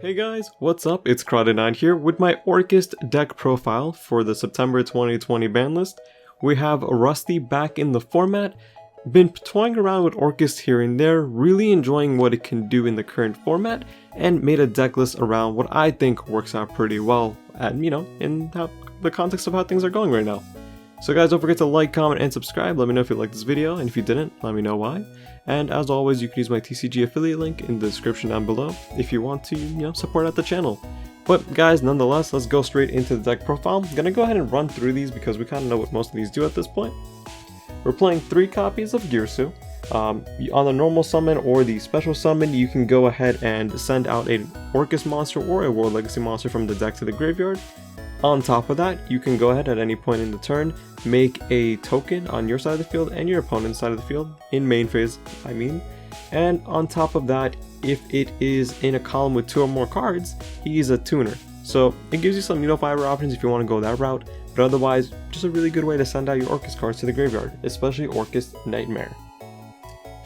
Hey guys, what's up? It's Crowded9 here with my Orcust deck profile for the September 2020 ban list. We have Rusty back in the format. Been toying around with Orcust here and there, really enjoying what it can do in the current format, and made a deck list around what I think works out pretty well, and in the context of how things are going right now. So guys, don't forget to like, comment, and subscribe. Let me know if you liked this video, and if you didn't, let me know why. And as always, you can use my TCG affiliate link in the description down below if you want to, support out the channel. But guys, nonetheless, let's go straight into the deck profile. I'm gonna go ahead and run through these because we kind of know what most of these do at this point. We're playing 3 copies of Girsu. On the normal summon or the special summon, you can go ahead and send out an Orcust monster or a World Legacy monster from the deck to the graveyard. On top of that, you can go ahead at any point in the turn, make a token on your side of the field and your opponent's side of the field, in main phase, I mean. And on top of that, if it is in a column with 2 or more cards, he's a tuner. So it gives you some fiber options if you want to go that route, but otherwise, just a really good way to send out your Orcust cards to the graveyard, especially Orcust Nightmare.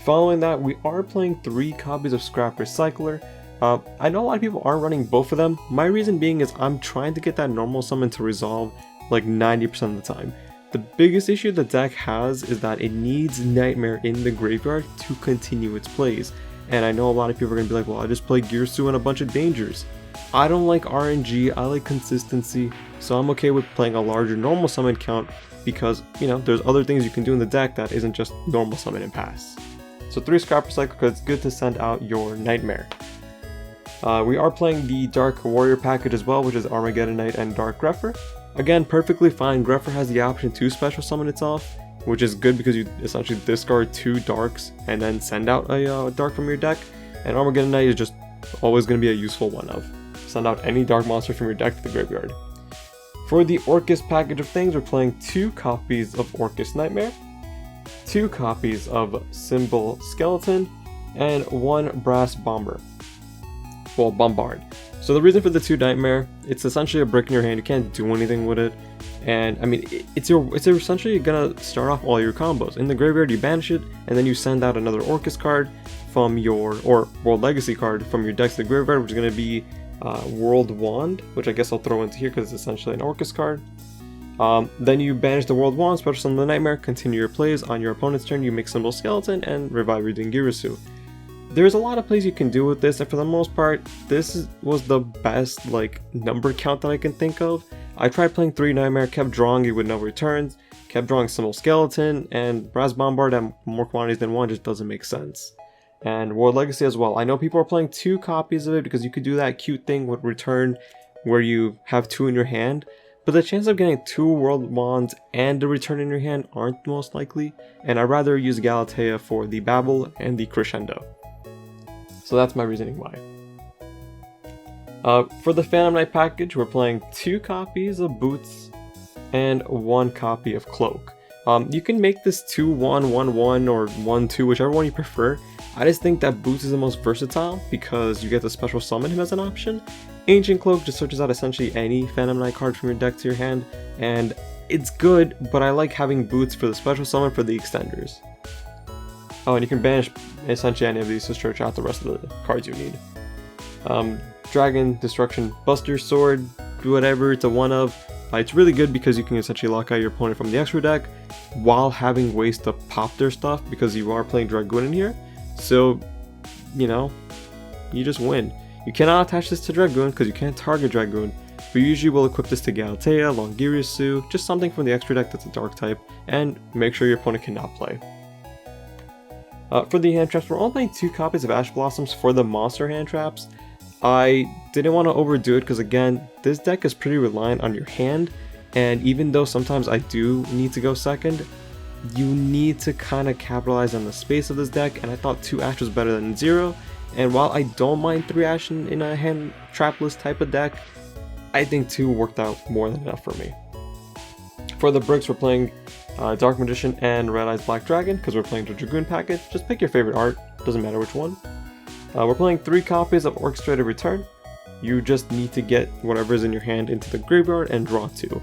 Following that, we are playing 3 copies of Scrap Recycler. I know a lot of people aren't running both of them. My reason being is I'm trying to get that normal summon to resolve like 90% of the time. The biggest issue the deck has is that it needs Nightmare in the graveyard to continue its plays. And I know a lot of people are going to be like, well, I just play Girsu and a bunch of dangers. I don't like RNG, I like consistency, so I'm okay with playing a larger normal summon count because, there's other things you can do in the deck that isn't just normal summon and pass. So 3 Scrap Recycler because it's good to send out your Nightmare. We are playing the Dark Warrior package as well, which is Armageddon Knight and Dark Grepher. Again, perfectly fine. Grepher has the option to special summon itself, which is good because you essentially discard 2 Darks and then send out a Dark from your deck. And Armageddon Knight is just always going to be a useful one of. Send out any Dark monster from your deck to the graveyard. For the Orcust package of things, we're playing 2 copies of Orcust Nightmare, 2 copies of Symbol Skeleton, and 1 Brass Bomber. Well, Bombard. So the reason for the 2 Nightmare, it's essentially a brick in your hand, you can't do anything with it, and I mean, it's essentially gonna start off all your combos. In the graveyard you banish it, and then you send out another Orcust card from your, or World Legacy card from your deck to the graveyard, which is gonna be World Wand, which I guess I'll throw into here because it's essentially an Orcust card. Then you banish the World Wand, special summon the Nightmare, continue your plays. On your opponent's turn you make Symbol Skeleton and revive your Dingirasu. There's a lot of plays you can do with this, and for the most part, this was the best number count that I can think of. I tried playing 3 Nightmare, kept drawing it with no returns, kept drawing Symbol Skeleton, and Brass Bombard at more quantities than 1 just doesn't make sense. And World Legacy as well. I know people are playing 2 copies of it because you could do that cute thing with return where you have 2 in your hand, but the chance of getting 2 World Wands and a return in your hand aren't most likely, and I'd rather use Galatea for the Babel and the Crescendo. So that's my reasoning why. For the Phantom Knight package, we're playing 2 copies of Boots and 1 copy of Cloak. You can make this 2-1, 1-1, or 1-2, whichever one you prefer. I just think that Boots is the most versatile because you get to special summon him as an option. Ancient Cloak just searches out essentially any Phantom Knight card from your deck to your hand, and it's good, but I like having Boots for the special summon for the extenders. Oh, and you can banish essentially any of these to search out the rest of the cards you need. Dragon, Destruction, Buster Sword, whatever, it's a 1 of. It's really good because you can essentially lock out your opponent from the extra deck while having ways to pop their stuff because you are playing Dragoon in here. So, you just win. You cannot attach this to Dragoon because you can't target Dragoon, but you usually will equip this to Galatea, Longirisu, just something from the extra deck that's a dark type, and make sure your opponent cannot play. For the hand traps, we're only playing 2 copies of Ash Blossoms for the monster hand traps. I didn't want to overdo it because again, this deck is pretty reliant on your hand, and even though sometimes I do need to go second, you need to kind of capitalize on the space of this deck, and I thought 2 Ash was better than 0, and while I don't mind 3 Ash in a hand trapless type of deck, I think 2 worked out more than enough for me. For the bricks, we're playing Dark Magician and Red Eyes Black Dragon because we're playing the Dragoon package. Just pick your favorite art, doesn't matter which one. We're playing 3 copies of Orchestrated Return. You just need to get whatever is in your hand into the graveyard and draw 2.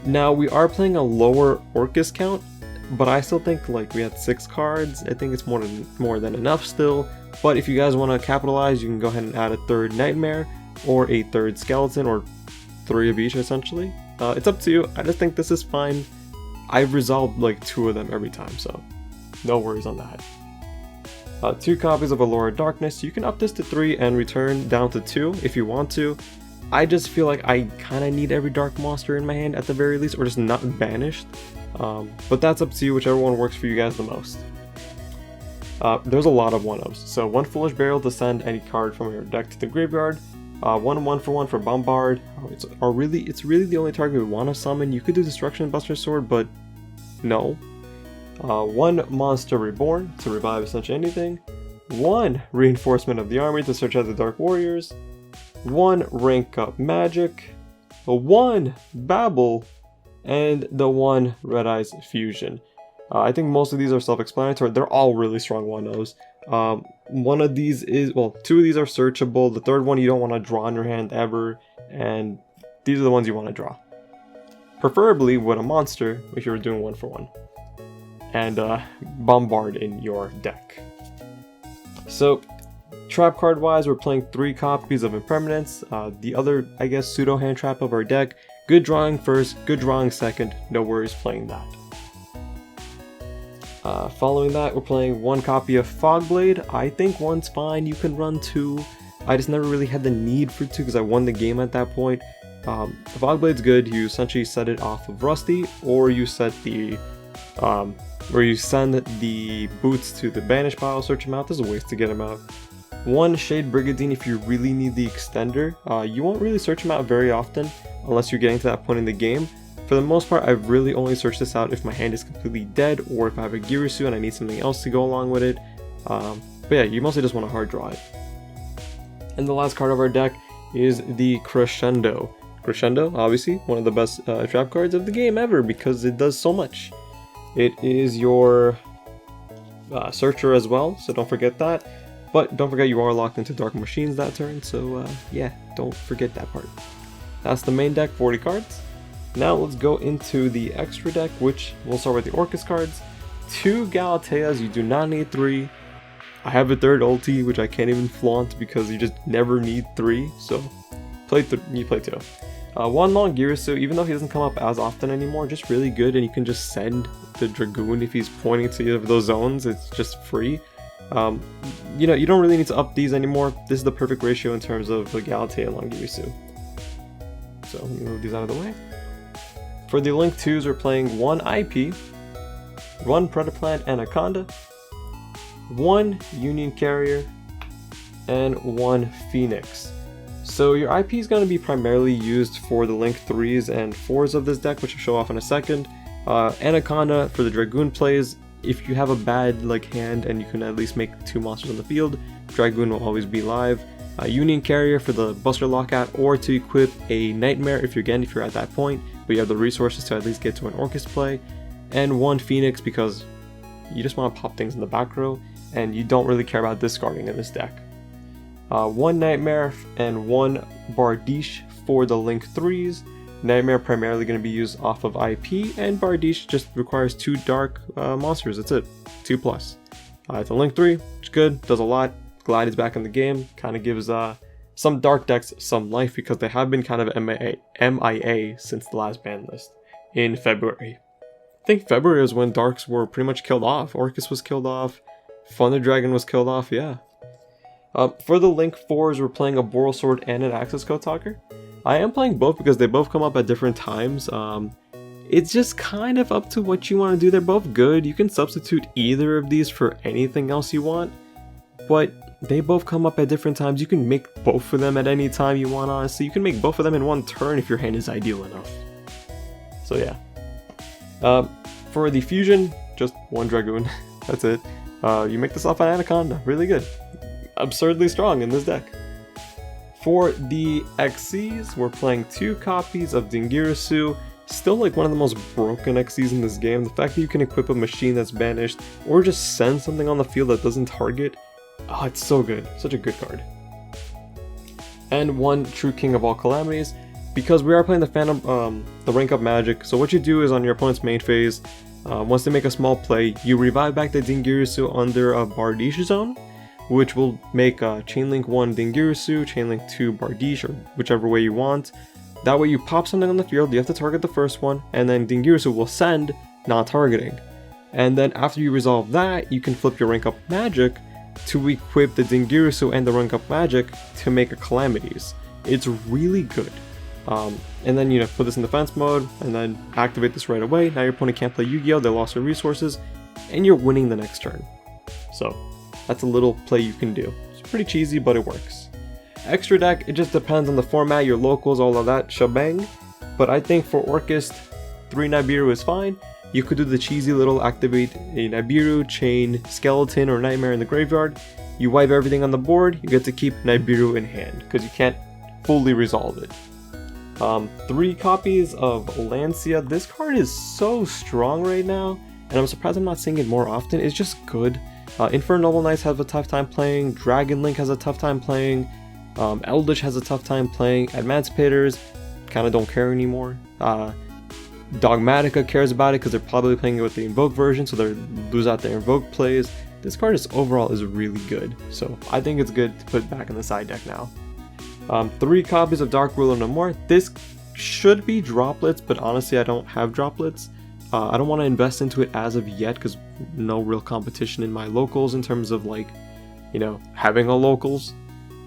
Now we are playing a lower Orcust count, but I still think we had 6 cards. I think it's more than enough still. But if you guys want to capitalize, you can go ahead and add a third Nightmare or a third Skeleton, or 3 of each essentially. It's up to you. I just think this is fine. I've resolved like 2 of them every time, so no worries on that. 2 copies of Allure of Darkness. You can up this to 3 and return down to 2 if you want to. I just feel like I kind of need every dark monster in my hand at the very least, or just not banished. But that's up to you, whichever one works for you guys the most. There's a lot of 1-ofs. So 1 Foolish Burial to send any card from your deck to the graveyard. 1/1 for Bombard. It's really the only target we want to summon. You could do Destruction Buster Sword, but no. 1 Monster Reborn to revive essentially anything. 1 Reinforcement of the Army to search out the Dark Warriors. 1 Rank Up Magic. 1 Babel. And the 1 Red Eyes Fusion. I think most of these are self-explanatory. They're all really strong 1-ofs. One of these is, well, 2 of these are searchable. The third one you don't want to draw in your hand ever. And these are the ones you want to draw. Preferably with a monster if you're doing 1-for-1. And Bombard in your deck. So, trap card wise, we're playing 3 copies of Impermanence. The other, I guess, pseudo hand trap of our deck. Good drawing first, good drawing second. No worries playing that. Following that, we're playing 1 copy of Fogblade. I think 1's fine. You can run 2. I just never really had the need for 2 because I won the game at that point. Fogblade's good. You essentially set it off of Rusty, or you set the where you send the boots to the banish pile, search them out. There's ways to get them out. 1 Shade Brigadine if you really need the extender. You won't really search them out very often unless you're getting to that point in the game. For the most part, I've really only searched this out if my hand is completely dead, or if I have a Girisu and I need something else to go along with it. But yeah, you mostly just want to hard draw it. And the last card of our deck is the Crescendo. Crescendo, obviously, one of the best trap cards of the game ever because it does so much. It is your Searcher as well, so don't forget that. But don't forget you are locked into Dark Machines that turn, so yeah, don't forget that part. That's the main deck, 40 cards. Now let's go into the extra deck, which we'll start with the Orcust cards. 2 Galateas, you do not need 3. I have a third ulti, which I can't even flaunt because you just never need 3, so you play 2. 1 Long Girisu, even though he doesn't come up as often anymore, just really good, and you can just send the Dragoon if he's pointing to either of those zones. It's just free. You know, you don't really need to up these anymore. This is the perfect ratio in terms of the Galatea and Long Girisu. So let me move these out of the way. For the Link 2s, we're playing 1 IP, 1 Predaplant Anaconda, 1 Union Carrier, and 1 Phoenix. So your IP is going to be primarily used for the Link 3s and 4s of this deck, which I'll show off in a second. Anaconda for the Dragoon plays. If you have a bad hand and you can at least make 2 monsters on the field, Dragoon will always be live. Union Carrier for the Buster Lockout, or to equip a Nightmare if you're at that point, but you have the resources to at least get to an Orcust play. And 1 Phoenix because you just want to pop things in the back row, and you don't really care about discarding in this deck. 1 Nightmare and 1 Bardiche for the Link 3s. Nightmare primarily going to be used off of IP, and Bardiche just requires 2 dark monsters, that's it, 2+. It's a Link 3, which is good, does a lot. Glad is back in the game, kind of gives some dark decks some life because they have been kind of MIA since the last ban list in February. I think February was when darks were pretty much killed off. Orcust was killed off, Thunder Dragon was killed off, yeah. For the Link 4s, we're playing a Boral Sword and an Access Code Talker. I am playing both because they both come up at different times. It's just kind of up to what you want to do. They're both good. You can substitute either of these for anything else you want, but they both come up at different times. You can make both of them at any time you want, honestly. You can make both of them in one turn if your hand is ideal enough. So yeah. For the fusion, just 1 Dragoon. That's it. You make this off an Anaconda. Really good. Absurdly strong in this deck. For the XCs, we're playing 2 copies of Dingirasu. Still like one of the most broken XCs in this game. The fact that you can equip a machine that's banished, or just send something on the field that doesn't target. Oh, it's so good. Such a good card. And 1 True King of All Calamities, because we are playing the Phantom, the Rank Up Magic. So what you do is on your opponent's main phase, once they make a small play, you revive back the Dingirasu under a Bardiche zone, which will make Chainlink 1 Dingirusu, Chainlink 2 Bardiche, or whichever way you want. That way you pop something on the field, you have to target the first one, and then Dingirusu will send, not targeting. And then after you resolve that, you can flip your rank up magic to equip the Dingirusu and the rank up magic to make a Calamities. It's really good. And then, you know, put this in defense mode, and then activate this right away. Now your opponent can't play Yu-Gi-Oh! They lost their resources, and you're winning the next turn. So, that's a little play you can do. It's pretty cheesy, but it works. Extra deck, it just depends on the format, your locals, all of that shebang. But I think for Orcust, 3 Nibiru is fine. You could do the cheesy little activate a Nibiru, chain, skeleton, or nightmare in the graveyard. You wipe everything on the board, you get to keep Nibiru in hand, because you can't fully resolve it. 3 copies of Lancia. This card is so strong right now, and I'm surprised I'm not seeing it more often. It's just good. Infernal Knights have a tough time playing, Dragon Link has a tough time playing, Eldritch has a tough time playing, Emancipators kind of don't care anymore. Dogmatica cares about it because they're probably playing it with the Invoke version, so they lose out their Invoke plays. This card is overall is really good, so I think it's good to put back in the side deck now. 3 copies of Dark Ruler No More. This should be droplets, but honestly I don't have droplets. I don't want to invest into it as of yet because no real competition in my locals in terms of, like, you know, having a locals.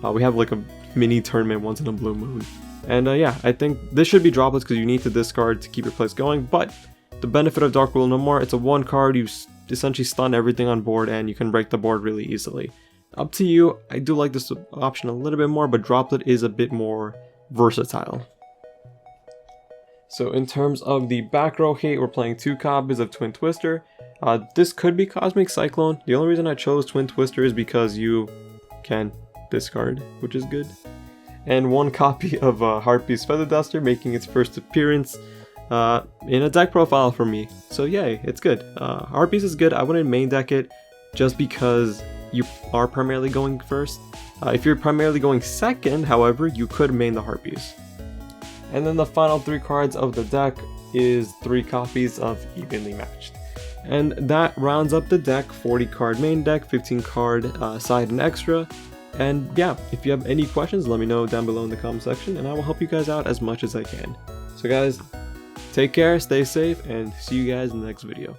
We have like a mini tournament once in a blue moon. And yeah, I think this should be droplets because you need to discard to keep your plays going. But the benefit of Dark Ruler No More, it's a 1 card, you essentially stun everything on board and you can break the board really easily. Up to you. I do like this option a little bit more, but droplet is a bit more versatile. So in terms of the back row hate, we're playing 2 copies of Twin Twister. This could be Cosmic Cyclone. The only reason I chose Twin Twister is because you can discard, which is good. And 1 copy of Harpy's Feather Duster, making its first appearance in a deck profile for me. So yay, it's good. Harpies is good. I wouldn't main deck it just because you are primarily going first. If you're primarily going second, however, you could main the Harpies. And then the final 3 cards of the deck is 3 copies of Evenly Matched. And that rounds up the deck. 40 card main deck, 15 card side and extra. And yeah, if you have any questions, let me know down below in the comment section and I will help you guys out as much as I can. So guys, take care, stay safe, and see you guys in the next video.